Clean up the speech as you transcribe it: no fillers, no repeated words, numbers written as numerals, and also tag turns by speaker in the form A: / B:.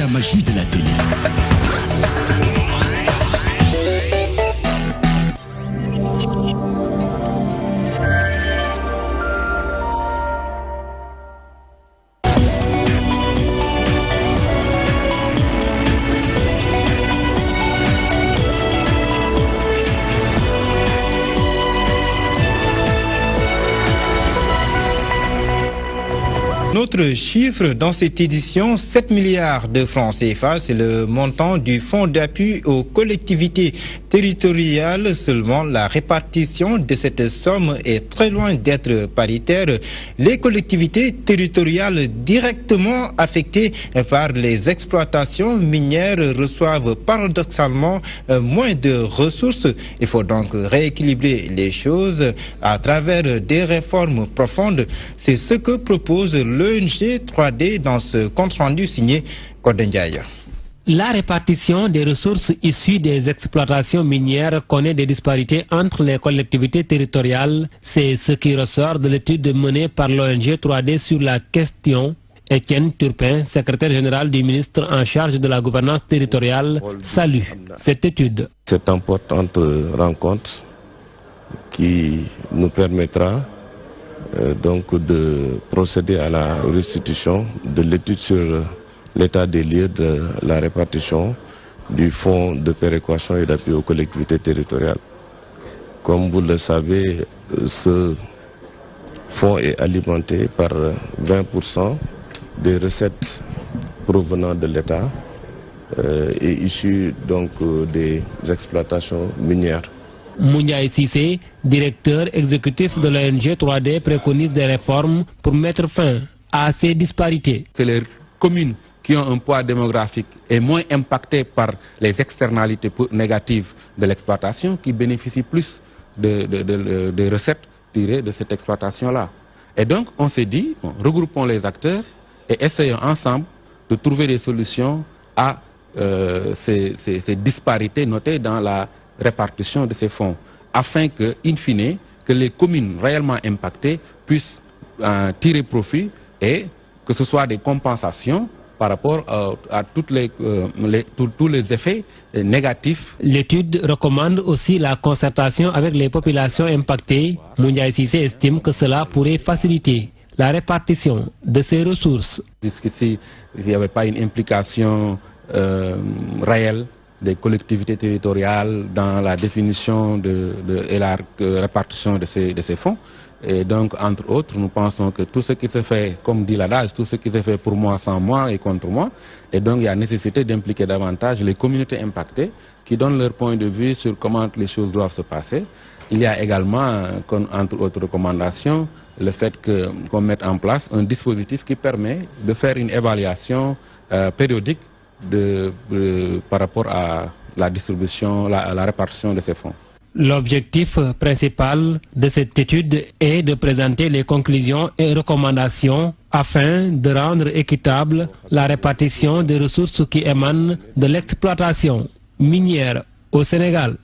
A: la magie de la tenue.
B: Notre chiffre dans cette édition, 7 milliards de francs CFA, c'est le montant du fonds d'appui aux collectivités territoriales. Seulement, la répartition de cette somme est très loin d'être paritaire. Les collectivités territoriales directement affectées par les exploitations minières reçoivent paradoxalement moins de ressources. Il faut donc rééquilibrer les choses à travers des réformes profondes. C'est ce que propose l'ONG 3D dans ce compte-rendu signé Kodendiaï.
C: La répartition des ressources issues des exploitations minières connaît des disparités entre les collectivités territoriales. C'est ce qui ressort de l'étude menée par l'ONG 3D sur la question. Étienne Turpin, secrétaire général du ministre en charge de la gouvernance territoriale, salue cette étude.
D: Cette importante rencontre qui nous permettra donc de procéder à la restitution de l'étude sur l'état des lieux de la répartition du fonds de péréquation et d'appui aux collectivités territoriales. Comme vous le savez, ce fonds est alimenté par 20% des recettes provenant de l'État et issues donc des exploitations minières.
C: Mouniaï Sissé, directeur exécutif de l'ONG 3D, préconise des réformes pour mettre fin à ces disparités.
E: C'est les communes qui ont un poids démographique et moins impactées par les externalités négatives de l'exploitation qui bénéficient plus de recettes tirées de cette exploitation-là. Et donc on s'est dit, regroupons les acteurs et essayons ensemble de trouver des solutions à ces disparités notées dans la répartition de ces fonds, afin que, in fine, que les communes réellement impactées puissent tirer profit et que ce soit des compensations par rapport à tous les effets négatifs.
C: L'étude recommande aussi la concertation avec les populations impactées. Mouniaï Sissé estime que cela pourrait faciliter la répartition de ces ressources.
E: Puisqu'ici, il n'y avait pas une implication réelle des collectivités territoriales dans la définition et la répartition de ces fonds. Et donc, entre autres, nous pensons que tout ce qui se fait, comme dit l'adage, tout ce qui se fait pour moi, sans moi et contre moi. Et donc, il y a nécessité d'impliquer davantage les communautés impactées qui donnent leur point de vue sur comment les choses doivent se passer. Il y a également, entre autres recommandations, le fait qu'on mette en place un dispositif qui permet de faire une évaluation périodique par rapport à la distribution, la répartition de ces fonds.
C: L'objectif principal de cette étude est de présenter les conclusions et recommandations afin de rendre équitable la répartition des ressources qui émanent de l'exploitation minière au Sénégal.